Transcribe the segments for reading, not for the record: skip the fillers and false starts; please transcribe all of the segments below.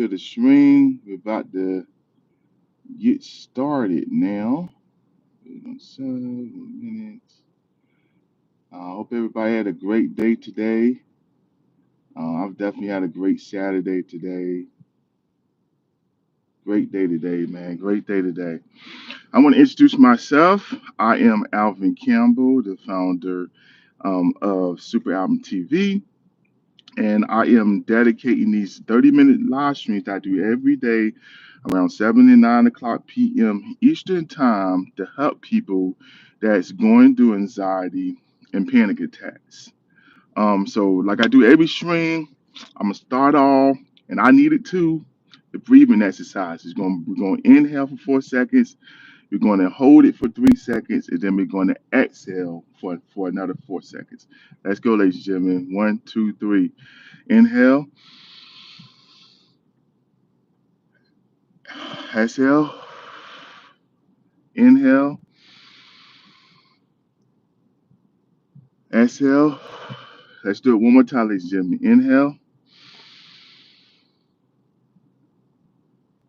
To the stream. We're about to get started now. Wait 1 minute. I hope everybody had a great day today. I've definitely had a great Saturday today. Great day today, man. Great day today. I want to introduce myself. I am Alvin Campbell, the founder of Super Album TV, and I am dedicating these 30-minute live streams that I do every day around 7 and 9 o'clock p.m. Eastern Time to help people that's going through anxiety and panic attacks. So like I do every stream, I'm gonna start off, and I need it too. The breathing exercise is going. We're going to inhale for 4 seconds. We're going to hold it for 3 seconds, and then we're going to exhale for another 4 seconds. Let's go, ladies and gentlemen. One, two, three. Inhale, exhale, inhale, exhale. Let's do it one more time, ladies and gentlemen. Inhale,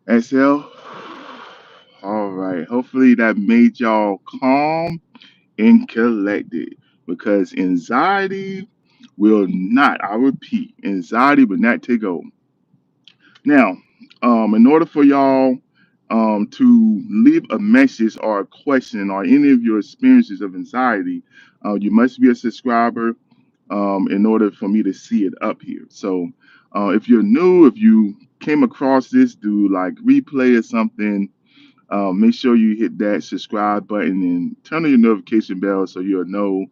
exhale. All right. Hopefully that made y'all calm and collected because anxiety will not, I repeat, anxiety will not take over. Now, in order for y'all to leave a message or a question or any of your experiences of anxiety, you must be a subscriber in order for me to see it up here. So if you're new, if you came across this through like replay or something, make sure you hit that subscribe button and turn on your notification bell so you'll know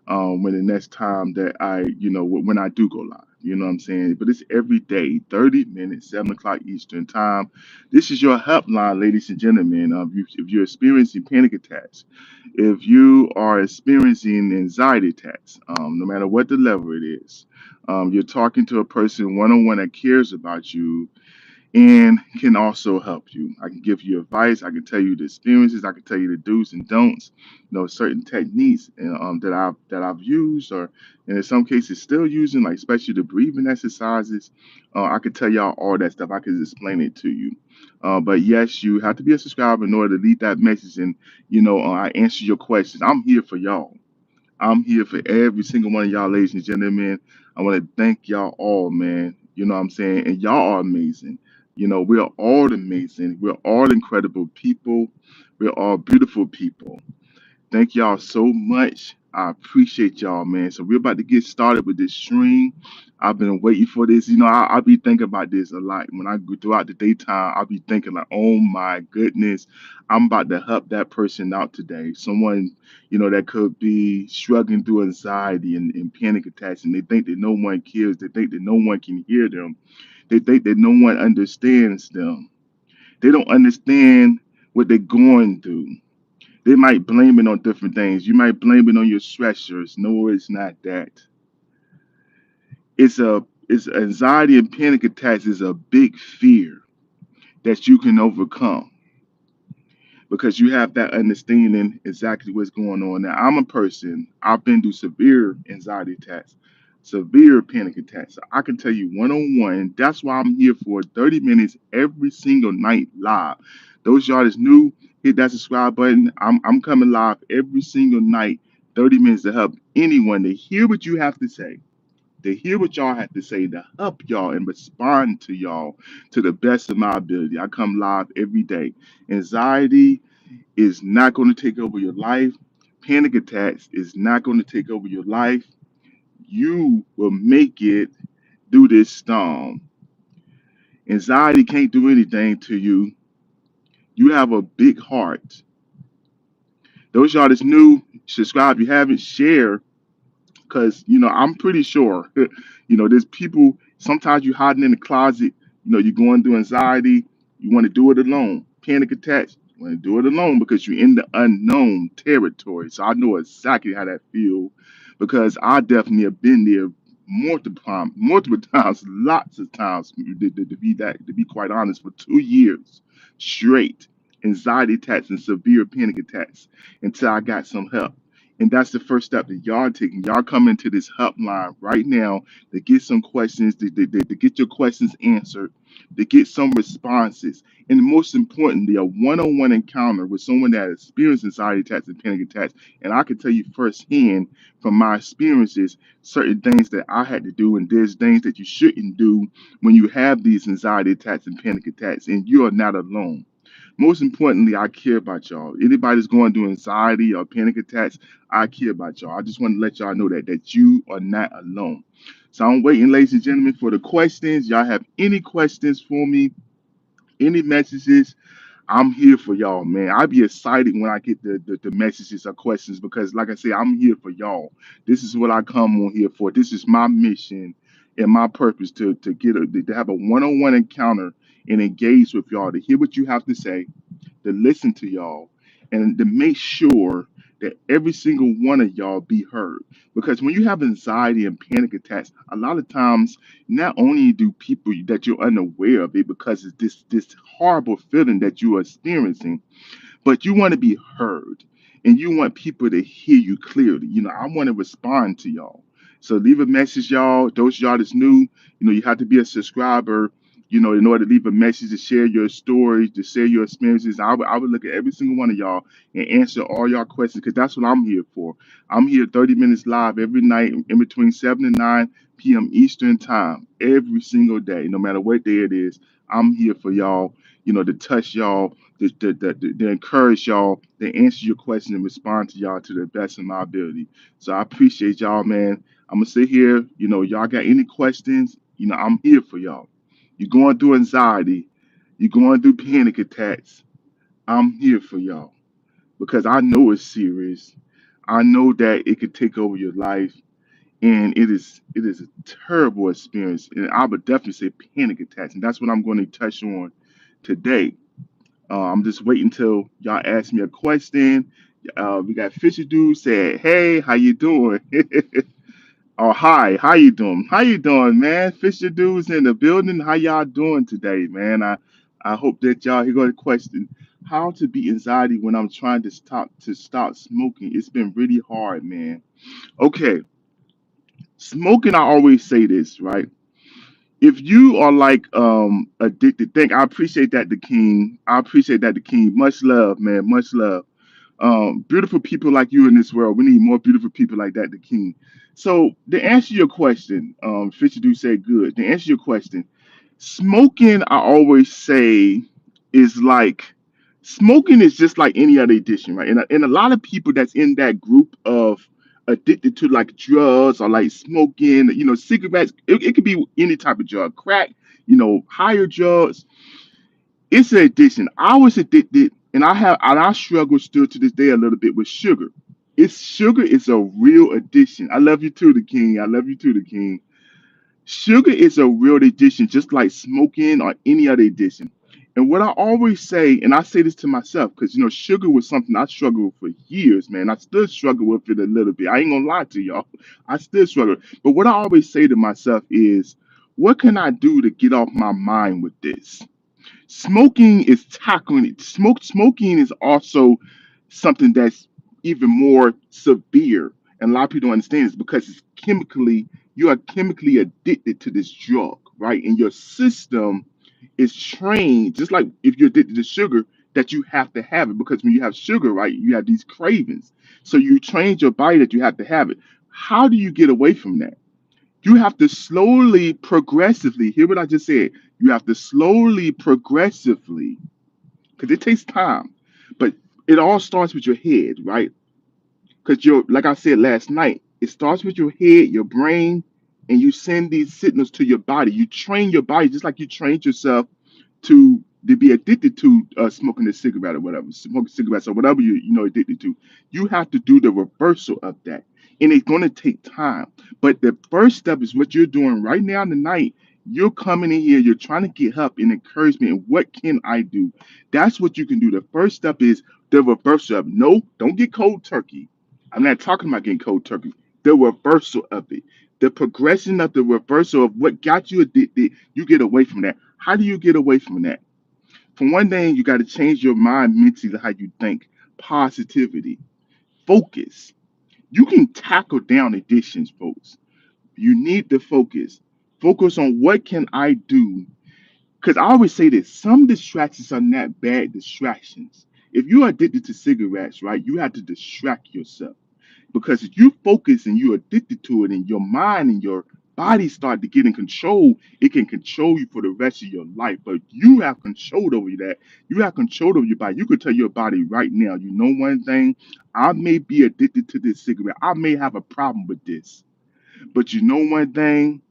when the next time that when I do go live. You know what I'm saying? But it's every day, 30 minutes, 7 o'clock Eastern time. This is your helpline, ladies and gentlemen. If you're experiencing panic attacks, if you are experiencing anxiety attacks, no matter what the level it is, you're talking to a person one on one that cares about you and can also help you. I can give you advice. I can tell you the experiences. I can tell you the do's and don'ts. Certain techniques that I've used, or and in some cases still using, like especially the breathing exercises. I could tell y'all all that stuff. I could explain it to you. But yes, you have to be a subscriber in order to leave that message, and I answer your questions. I'm here for y'all. I'm here for every single one of y'all, ladies and gentlemen. I want to thank y'all all, man. You know what I'm saying? And y'all are amazing. We're all amazing. We're all incredible people. We're all beautiful people. Thank y'all so much. I appreciate y'all, man. So we're about to get started with this stream. I've been waiting for this. I'll be thinking about this a lot. When I go throughout the daytime, I'll be thinking like, oh my goodness, I'm about to help that person out today. Someone, that could be struggling through anxiety and panic attacks, and they think that no one cares. They think that no one can hear them. They think that no one understands them. They don't understand what they're going through. They might blame it on different things. You might blame it on your stressors. No, it's not that. It's anxiety and panic attacks is a big fear that you can overcome because you have that understanding exactly what's going on. Now, I'm a person, I've been through severe anxiety attacks, severe panic attacks. So I can tell you one on one, that's why I'm here for 30 minutes every single night live. Those y'all that's new, hit that subscribe button. I'm coming live every single night, 30 minutes to help anyone to hear what you have to say. To hear what y'all have to say, to help y'all and respond to y'all to the best of my ability. I come live every day. Anxiety is not going to take over your life. Panic attacks is not going to take over your life. You will make it through this storm. Anxiety can't do anything to you. You have a big heart. Those y'all that's new, subscribe. If you haven't, share. Because I'm pretty sure there's people. Sometimes you hiding in the closet. You're going through anxiety. You want to do it alone. Panic attacks. You want to do it alone because you're in the unknown territory. So I know exactly how that feels because I definitely have been there multiple times, lots of times. To be quite honest, for 2 years straight, anxiety attacks and severe panic attacks until I got some help. And that's the first step that y'all taking. Y'all come into this hotline right now to get some questions, to get your questions answered, to get some responses. And most importantly, a one-on-one encounter with someone that has experienced anxiety attacks and panic attacks. And I can tell you firsthand from my experiences, certain things that I had to do, and there's things that you shouldn't do when you have these anxiety attacks and panic attacks, and you are not alone. Most importantly, I care about y'all. Anybody that's going through anxiety or panic attacks, I care about y'all. I just want to let y'all know that you are not alone. So I'm waiting, ladies and gentlemen, for the questions. Y'all have any questions for me? Any messages? I'm here for y'all, man. I be excited when I get the messages or questions because, like I said, I'm here for y'all. This is what I come on here for. This is my mission and my purpose to have a one-on-one encounter and engage with y'all to hear what you have to say, to listen to y'all, and to make sure that every single one of y'all be heard. Because when you have anxiety and panic attacks, a lot of times, not only do people that you're unaware of it because it's this horrible feeling that you are experiencing, but you want to be heard and you want people to hear you clearly. I want to respond to y'all. So leave a message, y'all. Those of y'all that's new, you have to be a subscriber, in order to leave a message, to share your stories, to share your experiences. I would look at every single one of y'all and answer all y'all questions because that's what I'm here for. I'm here 30 minutes live every night in between 7 and 9 p.m. Eastern time, every single day, no matter what day it is. I'm here for y'all, to touch y'all, to encourage y'all, to answer your question and respond to y'all to the best of my ability. So I appreciate y'all, man. I'm gonna sit here. Y'all got any questions? I'm here for y'all. You're going through anxiety, you're going through panic attacks. I'm here for y'all because I know it's serious. I know that it could take over your life, and it is a terrible experience. And I would definitely say panic attacks, and that's what I'm going to touch on today. I'm just waiting till y'all ask me a question. We got Fisher Dude said, "Hey, how you doing?" Oh, hi, how you doing? How you doing, man? Fisher Dude's in the building. How y'all doing today, man? I hope that y'all here go to question. How to beat anxiety when I'm trying to stop smoking? It's been really hard, man. Okay, smoking. I always say this, right? If you are like addicted, I appreciate that, the king. I appreciate that, the king. Much love, man. Much love. Beautiful people like you in this world. We need more beautiful people like that, the king. So to answer your question, Fisher do say good. To answer your question, smoking, I always say, is like smoking is just like any other addiction, right? And a lot of people that's in that group of addicted to like drugs or like smoking, cigarettes, it could be any type of drug, crack, higher drugs. It's an addiction. I was addicted, and I struggle still to this day a little bit with sugar. Sugar is a real addiction. I love you too, the king. I love you too, the king. Sugar is a real addiction, just like smoking or any other addiction. And what I always say, and I say this to myself, because sugar was something I struggled with for years, man. I still struggle with it a little bit. I ain't gonna lie to y'all. I still struggle. But what I always say to myself is, what can I do to get off my mind with this? Smoking is tackling it. Smoking is also something that's even more severe, and a lot of people don't understand this because you are chemically addicted to this drug, right? And your system is trained, just like if you're addicted to sugar, that you have to have it because when you have sugar, right, you have these cravings. So you train your body that you have to have it. How do you get away from that? You have to slowly, progressively, hear what I just said. You have to slowly, progressively, because it takes time, but it all starts with your head, right? Because like I said last night, it starts with your head, your brain, and you send these signals to your body. You train your body just like you trained yourself to be addicted to smoking a cigarette or whatever, smoking cigarettes or whatever addicted to. You have to do the reversal of that, and it's going to take time. But the first step is what you're doing right now tonight. You're coming in here. You're trying to get help and encouragement. And what can I do? That's what you can do. The first step is the reversal of. No, don't get cold turkey. I'm not talking about getting cold turkey. The reversal of it, the progression of the reversal of what got you addicted. You get away from that. How do you get away from that? For one thing, you got to change your mind mentally, how you think. Positivity, focus. You can tackle down addictions, folks. You need to focus. Focus on what can I do. Because I always say this, some distractions are not bad distractions. If you're addicted to cigarettes, right, you have to distract yourself. Because if you focus and you're addicted to it and your mind and your body start to get in control, it can control you for the rest of your life. But you have control over that. You have control over your body. You could tell your body right now, you know one thing, I may be addicted to this cigarette. I may have a problem with this. But you know one thing,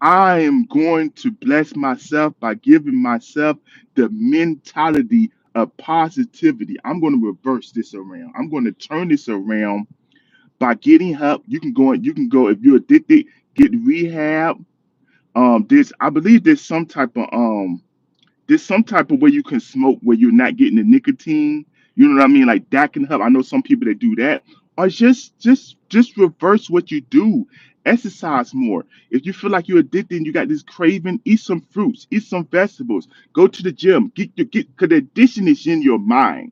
I am going to bless myself by giving myself the mentality of positivity. I'm going to reverse this around. I'm going to turn this around by getting help. You can go if you're addicted, get rehab. There's I believe there's some type of way you can smoke where you're not getting the nicotine. You know what I mean? Like that can help. I know some people that do that. Or just reverse what you do. Exercise more. If you feel like you're addicted and you got this craving, eat some fruits, eat some vegetables, go to the gym, get because the addiction is in your mind.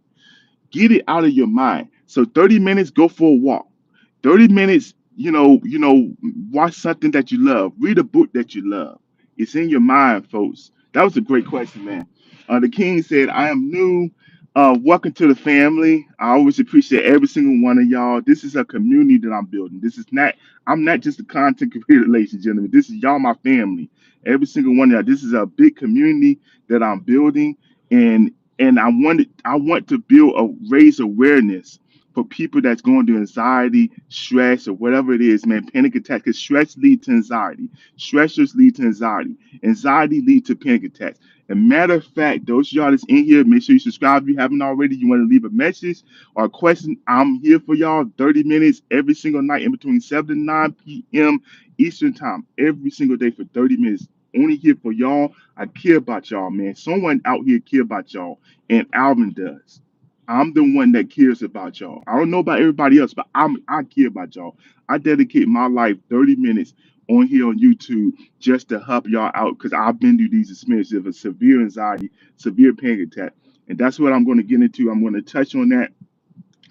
Get it out of your mind. So 30 minutes, go for a walk. 30 minutes, watch something that you love. Read a book that you love. It's in your mind, folks. That was a great question, man. The king said, I am new. Welcome to the family. I always appreciate every single one of y'all. This is a community that I'm building. I'm not just a content creator, ladies and gentlemen. This is y'all, my family. Every single one of y'all. This is a big community that I'm building. And I want to raise awareness for people that's going through anxiety, stress, or whatever it is, man, panic attack. Because stress leads to anxiety. Stressors lead to anxiety. Anxiety leads to panic attacks. And matter of fact, those of y'all that's in here, make sure you subscribe if you haven't already. You want to leave a message or a question. I'm here for y'all 30 minutes every single night in between 7 to 9 p.m. Eastern time, every single day for 30 minutes. Only here for y'all. I care about y'all, man. Someone out here care about y'all, and Alvin does. I'm the one that cares about y'all. I don't know about everybody else, but I care about y'all. I dedicate my life 30 minutes on here on YouTube just to help y'all out because I've been through these experiences of a severe anxiety, severe panic attack. And that's what I'm going to get into. I'm going to touch on that.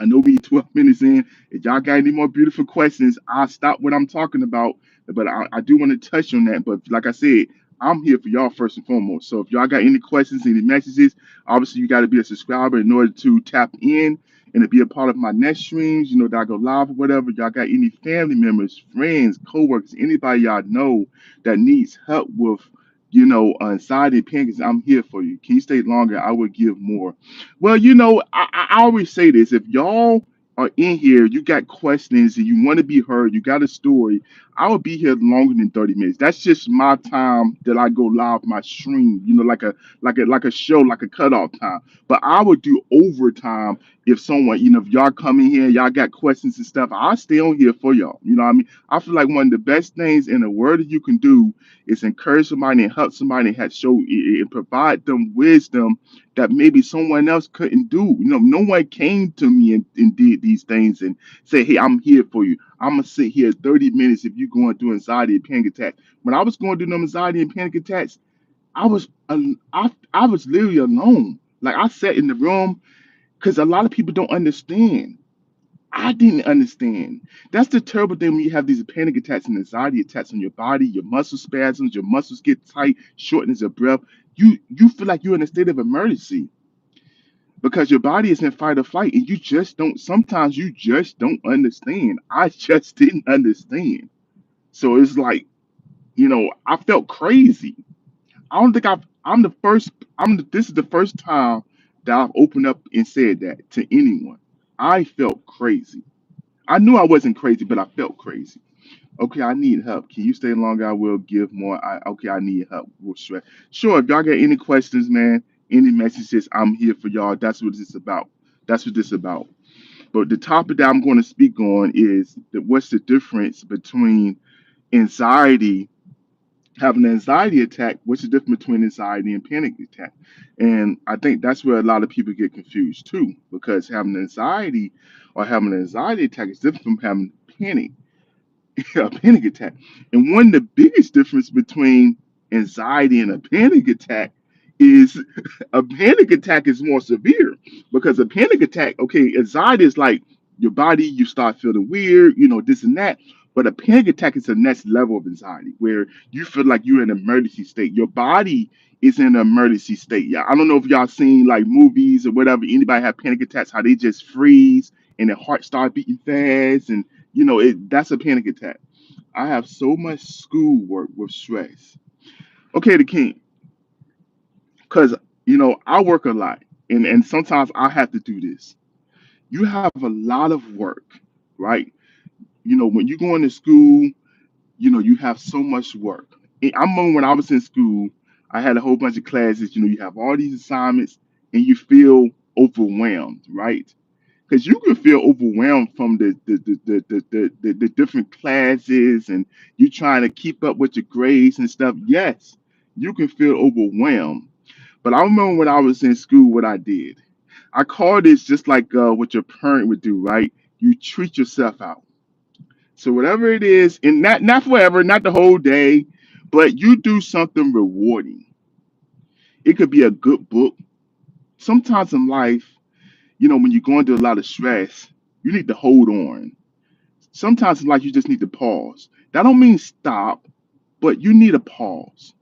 I know we 12 minutes in. If y'all got any more beautiful questions, I'll stop what I'm talking about. But I do want to touch on that. But like I said, I'm here for y'all first and foremost. So if y'all got any questions, any messages, obviously you got to be a subscriber in order to tap in and to be a part of my next streams, that I go live or whatever. Y'all got any family members, friends, co-workers, anybody y'all know that needs help with, anxiety and panic, I'm here for you. Can you stay longer? I will give more. Well, I always say this. If y'all are in here, you got questions and you want to be heard, you got a story, I will be here longer than 30 minutes. That's just my time that I go live my stream, like a show, like a cutoff time. But I would do overtime if someone, if y'all come in here, y'all got questions and stuff, I'll stay on here for y'all. You know what I mean? I feel like one of the best things in the world that you can do is encourage somebody and help somebody and and provide them wisdom that maybe someone else couldn't do. No one came to me and did these things and say, hey, I'm here for you. I'm gonna sit here 30 minutes if you're going through anxiety and panic attack. When I was going through them anxiety and panic attacks, I was literally alone. Like I sat in the room because a lot of people don't understand. I didn't understand. That's the terrible thing when you have these panic attacks and anxiety attacks on your body, your muscle spasms, your muscles get tight, shortness of breath. You feel like you're in a state of emergency because your body is in fight or flight and you just don't sometimes you just don't understand. I just didn't understand. So it's like, I felt crazy. I don't think I'm the first this is the first time that I've opened up and said that to anyone. I felt crazy. I knew I wasn't crazy, but I felt crazy. Okay, I need help. Can you stay longer? I will give more. Okay, I need help. We'll stress. Sure, if y'all got any questions, man, any messages, I'm here for y'all. That's what it's about. That's what this is about. But the topic that I'm going to speak on is what's the difference between anxiety, having an anxiety attack, what's the difference between anxiety and panic attack? And I think that's where a lot of people get confused too, because having anxiety or having an anxiety attack is different from having panic a panic attack. And one of the biggest difference between anxiety and a panic attack is a panic attack is more severe because a panic attack, okay, anxiety is like Your body, you start feeling weird, this and that. But a panic attack is the next level of anxiety where you feel like you're in an emergency state. Your body is in an emergency state. Yeah, I don't know if y'all seen like movies or whatever. Anybody have panic attacks? How they just freeze and their heart start beating fast, and that's a panic attack. I have so much schoolwork with stress. Okay, the king, because I work a lot, and sometimes I have to do this. You have a lot of work, right? When you go into school, you have so much work. I remember when I was in school, I had a whole bunch of classes. You have all these assignments, and you feel overwhelmed, right? Because you can feel overwhelmed from the different classes, and you trying to keep up with your grades and stuff. Yes, you can feel overwhelmed. But I remember when I was in school, what I did. I call this just like what your parent would do, right? You treat yourself out. So whatever it is, and not forever, not the whole day, but you do something rewarding. It could be a good book. Sometimes in life, when you're going through a lot of stress, you need to hold on. Sometimes in life, you just need to pause. That don't mean stop, but you need a pause.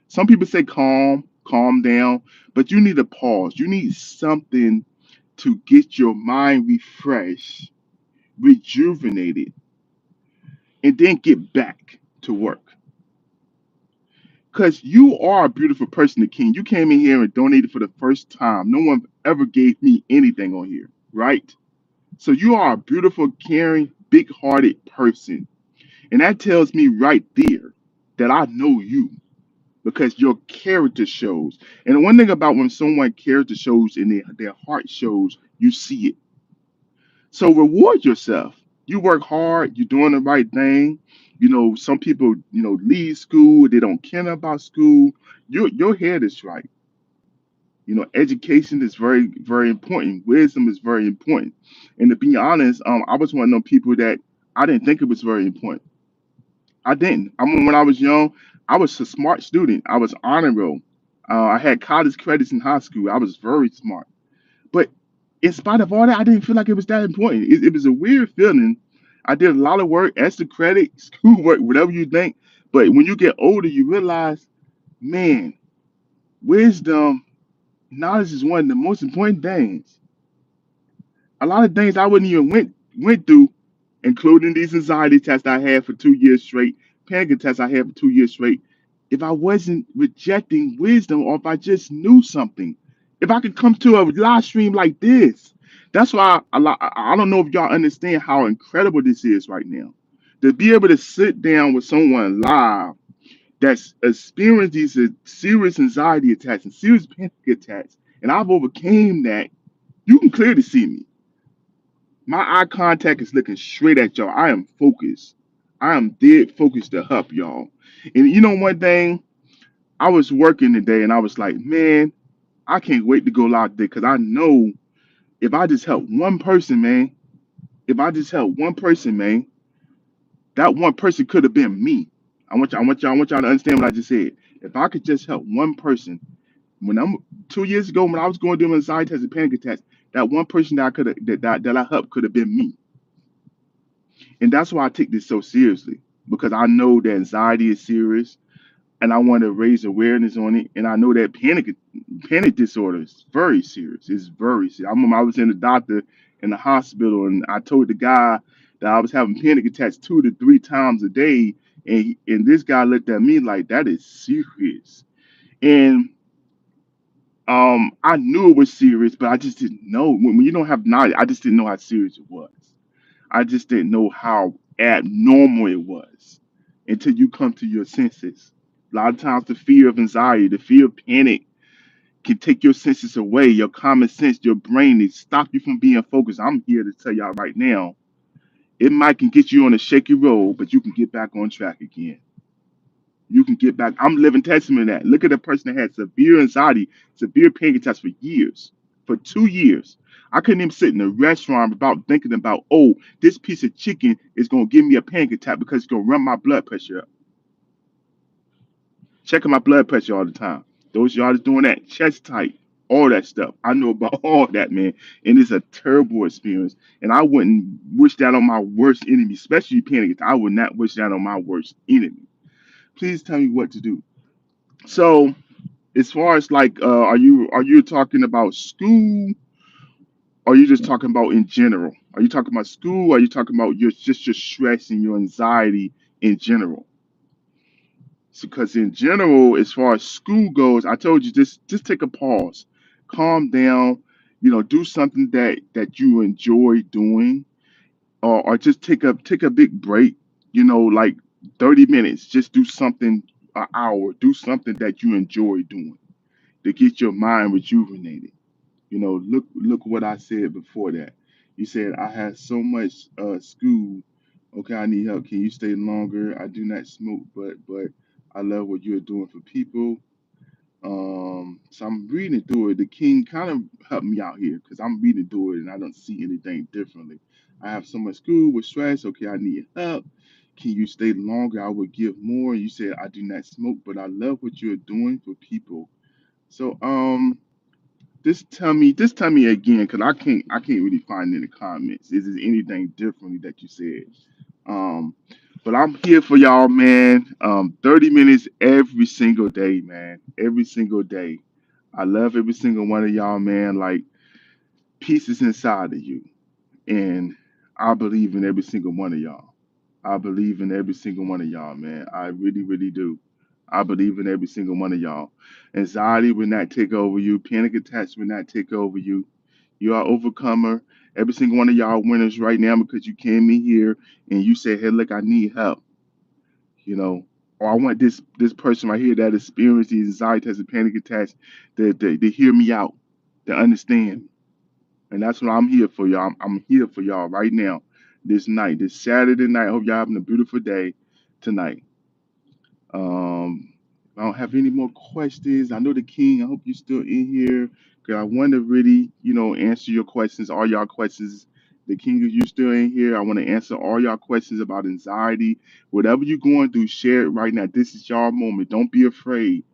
Some people say calm down, but you need a pause. You need something to get your mind refreshed, rejuvenated, and then get back to work. Because you are a beautiful person, the king. You came in here and donated for the first time. No one ever gave me anything on here, right? So you are a beautiful, caring, big hearted person. And that tells me right there that I know you because your character shows. And the one thing about when someone character shows and their heart shows, you see it. So reward yourself. You work hard, you're doing the right thing. Some people, leave school, they don't care about school. Your head is right. Education is very, very important. Wisdom is very important. And to be honest, I was one of those people that I didn't think it was very important. I didn't. I mean, when I was young, I was a smart student. I was honor roll. I had college credits in high school. I was very smart. But in spite of all that, I didn't feel like it was that important. It was a weird feeling. I did a lot of work, extra credit, schoolwork, whatever you think. But when you get older, you realize, man, wisdom, knowledge is one of the most important things. A lot of things I wouldn't even went through, including these anxiety tests I had for 2 years straight, panic attacks I had for 2 years straight, if I wasn't rejecting wisdom or if I just knew something. If I could come to a live stream like this. That's why I don't know if y'all understand how incredible this is right now. To be able to sit down with someone live that's experienced these serious anxiety attacks and serious panic attacks, and I've overcame that, you can clearly see me. My eye contact is looking straight at y'all. I am focused. I am dead focused to help y'all. And one thing, I was working today and I was like, man, I can't wait to go live today because I know if I just help one person, man, if I just help one person, man, that one person could have been me. I want y'all to understand what I just said. If I could just help one person, when I'm 2 years ago when I was going through anxiety attacks and panic attacks, that one person that I could have that I helped could have been me. And that's why I take this so seriously because I know that anxiety is serious and I want to raise awareness on it. And I know that panic disorder is very serious. It's very serious. I remember I was in the doctor in the hospital and I told the guy that I was having panic attacks 2 to 3 times a day. And this guy looked at me like that is serious. And I knew it was serious, but I just didn't know. When you don't have knowledge, I just didn't know how serious it was. I just didn't know how abnormal it was until you come to your senses. A lot of times, the fear of anxiety, the fear of panic can take your senses away, your common sense, your brain. It stop you from being focused. I'm here to tell y'all right now, it might can get you on a shaky road, but you can get back on track again. You can get back. I'm living testament of that. Look at the person that had severe anxiety, severe panic attacks for years, for 2 years. I couldn't even sit in a restaurant without thinking about, oh, this piece of chicken is going to give me a panic attack because it's going to run my blood pressure up. Checking my blood pressure all the time. Those of y'all that's doing that, chest tight. all that stuff. I know about all that, man. And it's a terrible experience. And I wouldn't wish that on my worst enemy, especially panic. I would not wish that on my worst enemy. Please tell me what to do. So, as far as like, are you talking about school? Or are you just talking about in general? Are you talking about school? Or are you talking about your stress and your anxiety in general? Because in general, as far as school goes, I told you just take a pause, calm down, do something that you enjoy doing, or just take a big break, like 30 minutes. Just do something an hour. Do something that you enjoy doing to get your mind rejuvenated. Look what I said before that. You said I had so much school. Okay, I need help. Can you stay longer? I do not smoke, but I love what you're doing for people. So I'm reading through it. The king kind of helped me out here because I'm reading through it and I don't see anything differently. I have so much school with stress. Okay, I need help. Can you stay longer? I would give more. You said I do not smoke, but I love what you're doing for people. So just tell me again, because I can't really find in the comments. Is there anything differently that you said? Um, but I'm here for y'all, man. 30 minutes every single day, man. Every single day. I love every single one of y'all, man. Like peace is inside of you. And I believe in every single one of y'all. I believe in every single one of y'all, man. I really, really do. I believe in every single one of y'all. Anxiety will not take over you. Panic attacks will not take over you. You are overcomer. Every single one of y'all winners right now because you came in here and you said, "Hey, look, I need help." Or I want this person right here that experienced these anxiety attacks and panic attacks to hear me out, to understand. And that's what I'm here for, y'all. I'm here for y'all right now, this night, this Saturday night. I hope y'all having a beautiful day tonight. I don't have any more questions. I know the king. I hope you're still in here. Cause I want to really, answer your questions, all y'all questions. The king, if you're still in here, I want to answer all y'all questions about anxiety. Whatever you're going through, share it right now. This is your moment. Don't be afraid.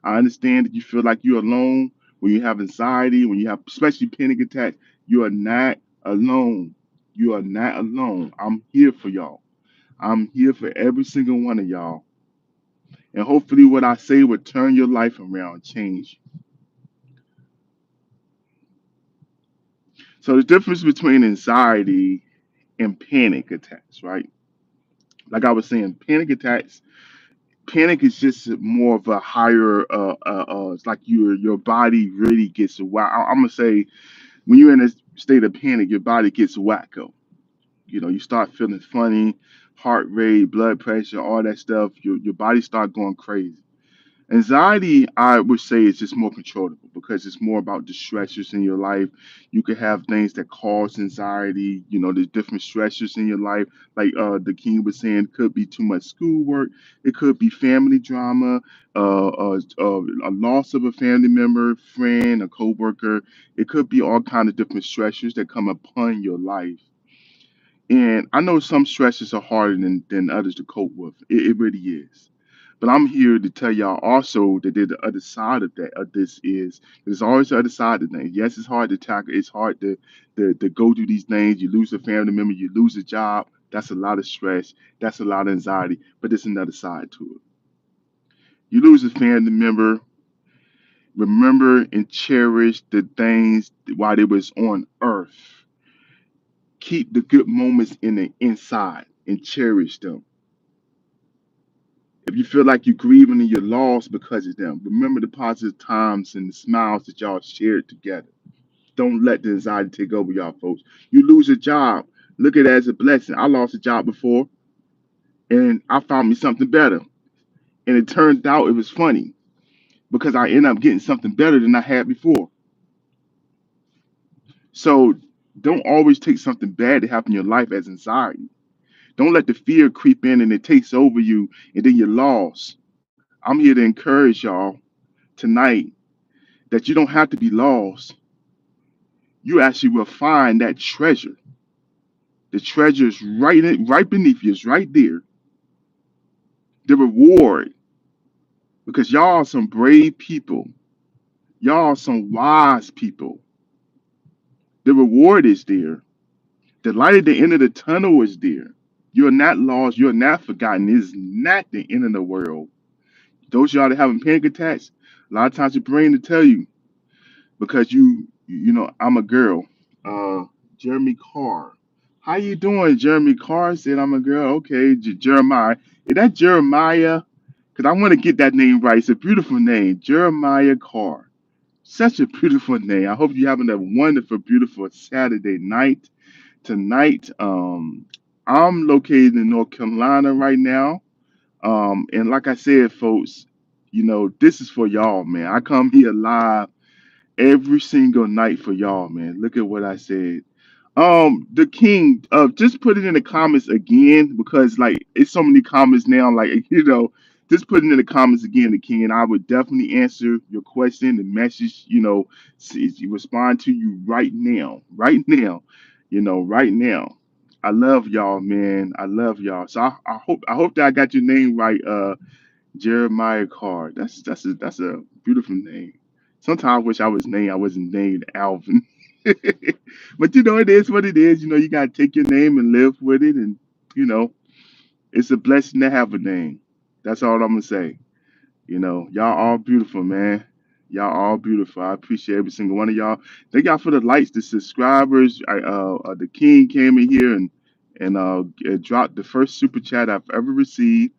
I understand that you feel like you're alone when you have anxiety, when you have especially panic attacks. You are not alone. You are not alone. I'm here for y'all. I'm here for every single one of y'all. And hopefully what I say will turn your life around, change. So the difference between anxiety and panic attacks, right? Like I was saying, panic is just more of a higher it's like your body really gets wild. I'm gonna say when you're in a state of panic, your body gets wacko. You start feeling funny, heart rate, blood pressure, all that stuff. Your body start going crazy. Anxiety, I would say, is just more controllable because it's more about the stressors in your life. You could have things that cause anxiety. There's different stressors in your life. Like the king was saying, it could be too much schoolwork. It could be family drama, a loss of a family member, friend, a coworker. It could be all kind of different stressors that come upon your life. And I know some stresses are harder than others to cope with. It really is. But I'm here to tell y'all also that the other side of that of this is there's always the other side of things. Yes, it's hard to tackle. It's hard to go through these things. You lose a family member, you lose a job. That's a lot of stress. That's a lot of anxiety. But there's another side to it. You lose a family member. Remember and cherish the things while they was on earth. Keep the good moments in the inside and cherish them. If you feel like you're grieving and you're lost because of them, remember the positive times and the smiles that y'all shared together. Don't let the anxiety take over y'all, folks. You lose a job, look at it as a blessing. I lost a job before and I found me something better. And it turned out it was funny because I ended up getting something better than I had before. So don't always take something bad to happen in your life as anxiety. Don't let the fear creep in and it takes over you and then you're lost. I'm here to encourage y'all tonight that you don't have to be lost. You actually will find that treasure. The treasure is right beneath you. It's right there. The reward, because y'all are some brave people. Y'all are some wise people. The reward is there. The light at the end of the tunnel is there. You're not lost. You're not forgotten. It's not the end of the world. Those of y'all that having panic attacks, a lot of times your brain to tell you because I'm a girl. Uh, Jeremy Carr. How you doing, Jeremy Carr? Said I'm a girl. Okay, Jeremiah. Is that Jeremiah? Because I want to get that name right. It's a beautiful name, Jeremiah Carr. Such a beautiful name. I hope you're having a wonderful, beautiful Saturday night tonight. I'm located in North Carolina right now. And like I said, folks, this is for y'all, man. I come here live every single night for y'all, man. Look at what I said. The king, just put it in the comments again because like it's so many comments now. Like just put it in the comments again, the king, and I would definitely answer your question, the message. Respond to you right now, right now. I love y'all, man. I love y'all. So I hope that I got your name right. Jeremiah Carr. That's a beautiful name. Sometimes I wish I wasn't named Alvin. But it is what it is. You gotta take your name and live with it, and you know, it's a blessing to have a name. That's all I'm gonna say. Y'all all beautiful, man. Y'all all beautiful. I appreciate every single one of y'all. Thank y'all for the likes, the subscribers. The King came in here and dropped the first super chat I've ever received.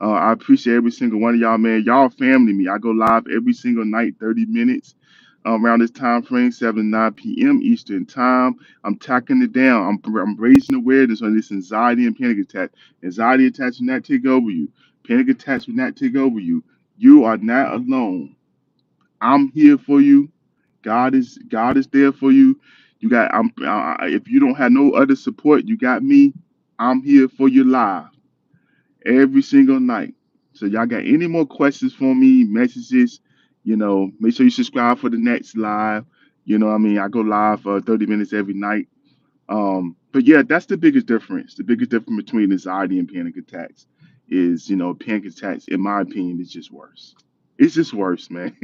I appreciate every single one of y'all, man. Y'all family me. I go live every single night, 30 minutes. Around this time frame, 7 to 9 p.m. Eastern time. I'm tacking it down. I'm raising awareness on this anxiety and panic attack. Anxiety attacks will not take over you. Panic attacks will not take over you. You are not alone. I'm here for you. God is there for you. You got if you don't have no other support, you got me. I'm here for you live every single night. So y'all got any more questions for me, messages, make sure you subscribe for the next live. I go live for 30 minutes every night. But yeah, that's the biggest difference. The biggest difference between anxiety and panic attacks is, panic attacks, in my opinion, is just worse. It's just worse, man.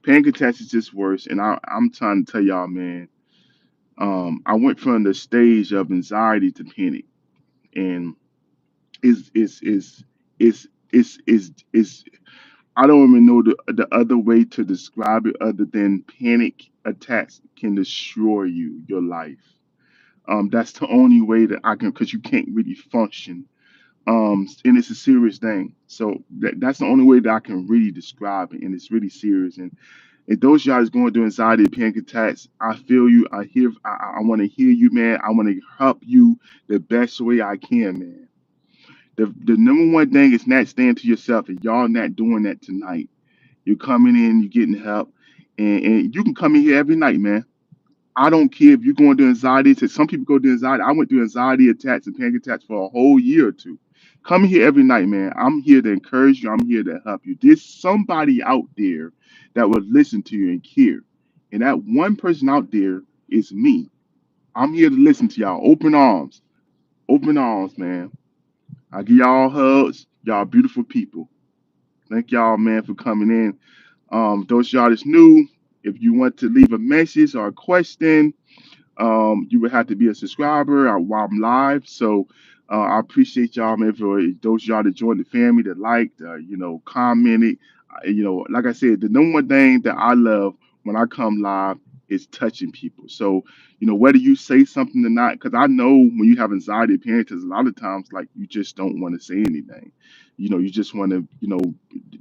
Panic attacks is just worse. And I'm trying to tell y'all, man, I went from the stage of anxiety to panic. And is I don't even know the other way to describe it other than panic attacks can destroy your life. That's the only way that I can, because you can't really function. And it's a serious thing. So that's the only way that I can really describe it, and it's really serious. And those y'all is going through anxiety and panic attacks, I feel you. I want to hear you, man. I want to help you the best way I can, man. The number one thing is not staying to yourself, and y'all not doing that tonight. You're coming in, you're getting help, and you can come in here every night, man. I don't care if you're going through anxiety. Some people go through anxiety. I went through anxiety attacks and panic attacks for a whole year or two. Come here every night, man. I'm here to encourage you. I'm here to help you. There's somebody out there that will listen to you and care. And that one person out there is me. I'm here to listen to y'all. Open arms, man. I give y'all hugs. Y'all beautiful people. Thank y'all, man, for coming in. Those y'all that's new, if you want to leave a message or a question, you would have to be a subscriber while I'm live. So I appreciate y'all, man, for those y'all that joined the family, that liked, commented. Like I said, the number one thing that I love when I come live is touching people. So, whether you say something or not, because I know when you have anxiety appearances, a lot of times, like, you just don't want to say anything. You just want to,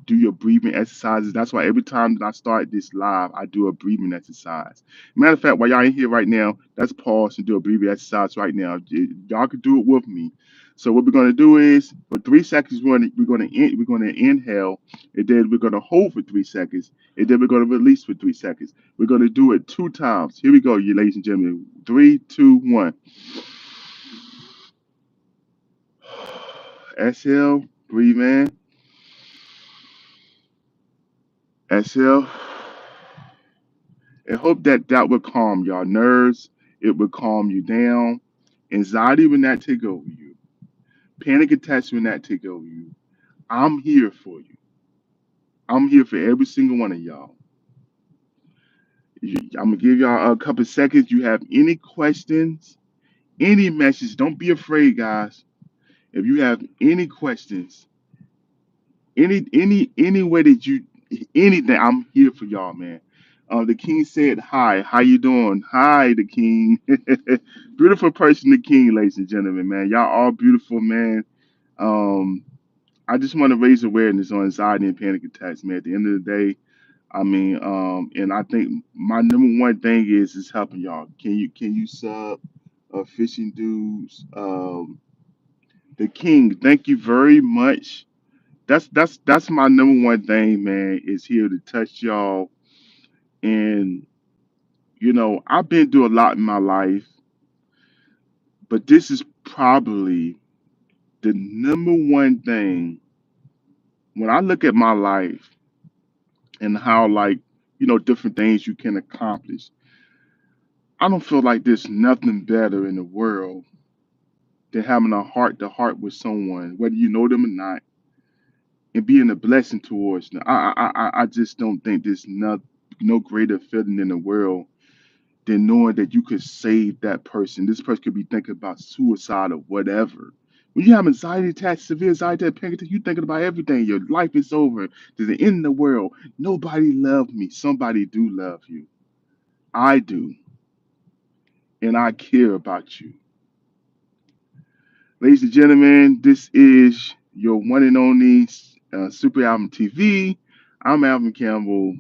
do your breathing exercises. That's why every time that I start this live, I do a breathing exercise. Matter of fact, while y'all in here right now, let's pause and do a breathing exercise right now. Y'all can do it with me. So what we're gonna do is for 3 seconds we're gonna inhale, and then we're gonna hold for 3 seconds, and then we're gonna release for 3 seconds. We're gonna do it 2 times. Here we go, you ladies and gentlemen. Three, two, one. Exhale, breathe in, exhale, and hope that that will calm your nerves. It will calm you down. Anxiety will not take over you. Panic attacks will not take over you. I'm here for you. I'm here for every single one of y'all. I'm gonna give y'all a couple seconds. You have any questions, any message? Don't be afraid, guys. If you have any questions, any way that you anything, I'm here for y'all, man. The king said hi. How you doing? Hi, the king. Beautiful person, the king, ladies and gentlemen, man. Y'all all beautiful, man. Um, I just want to raise awareness on anxiety and panic attacks, man. At the end of the day, I mean, and I think my number one thing is helping y'all. Can you sub fishing dudes? The king, thank you very much. That's my number one thing, man, is here to touch y'all. And I've been through a lot in my life, but this is probably the number one thing when I look at my life and how, like, different things you can accomplish. I don't feel like there's nothing better in the world than having a heart to heart with someone, whether you know them or not, and being a blessing towards them. I just don't think there's no greater feeling in the world than knowing that you could save that person. This person could be thinking about suicide or whatever. When you have anxiety attacks, severe anxiety attack, panic attack, you thinking about everything. Your life is over. There's an end in the world. Nobody loved me. Somebody do love you. I do, and I care about you. Ladies and gentlemen, this is your one and only Super Album TV. I'm Alvin Campbell.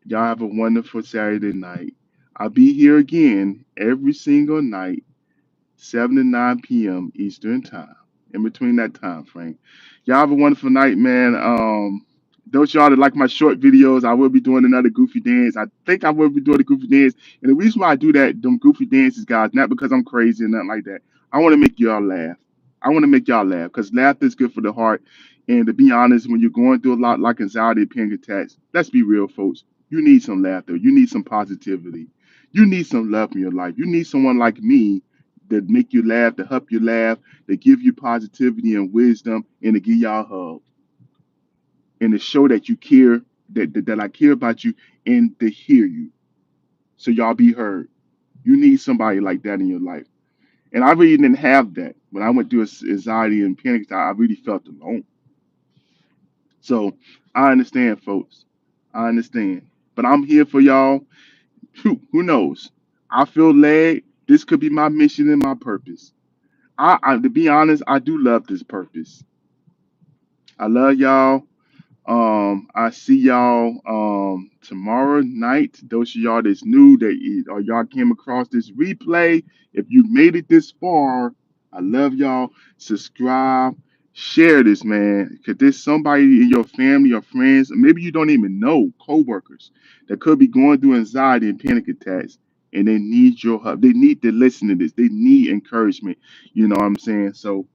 Y'all have a wonderful Saturday night. I'll be here again every single night 7 to 9 p.m. Eastern Time. In between that time frame. Y'all have a wonderful night, man. Those y'all that like my short videos, I will be doing another goofy dance. I think I will be doing a goofy dance. And the reason why I do that, them goofy dances, guys, not because I'm crazy or nothing like that. I want to make y'all laugh. I want to make y'all laugh because laughter is good for the heart. And to be honest, when you're going through a lot like anxiety and panic attacks, let's be real, folks. You need some laughter. You need some positivity. You need some love in your life. You need someone like me that make you laugh, to help you laugh, to give you positivity and wisdom, and to give y'all a hug, and to show that you care, that I care about you, and to hear you, so y'all be heard. You need somebody like that in your life, and I really didn't have that when I went through anxiety and panic attack. I really felt alone. So I understand, folks. I understand, but I'm here for y'all. Who knows? I feel led. This could be my mission and my purpose. To be honest, I do love this purpose. I love y'all. I see y'all tomorrow night. Those of y'all that's new or y'all came across this replay, if you made it this far, I love y'all. Subscribe, share this, man. Cause there's somebody in your family or friends, or maybe you don't even know, coworkers that could be going through anxiety and panic attacks, and they need your help. They need to listen to this. They need encouragement. You know what I'm saying? So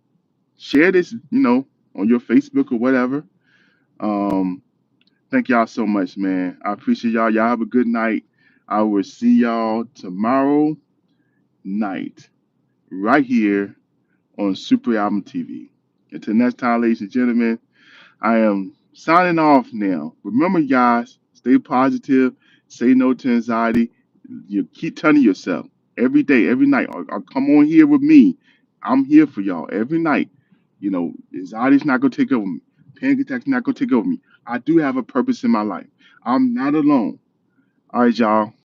share this, on your Facebook or whatever. Um, Thank y'all so much, man. I appreciate y'all. Y'all have a good night. I will see y'all tomorrow night, right here on Super Album TV. Until next time, ladies and gentlemen, I am signing off now. Remember, guys, stay positive, say no to anxiety. You keep telling yourself every day, every night, or come on here with me. I'm here for y'all every night. Anxiety's not gonna take over me. Panic attack's not gonna take over me. I do have a purpose in my life. I'm not alone. All right, y'all.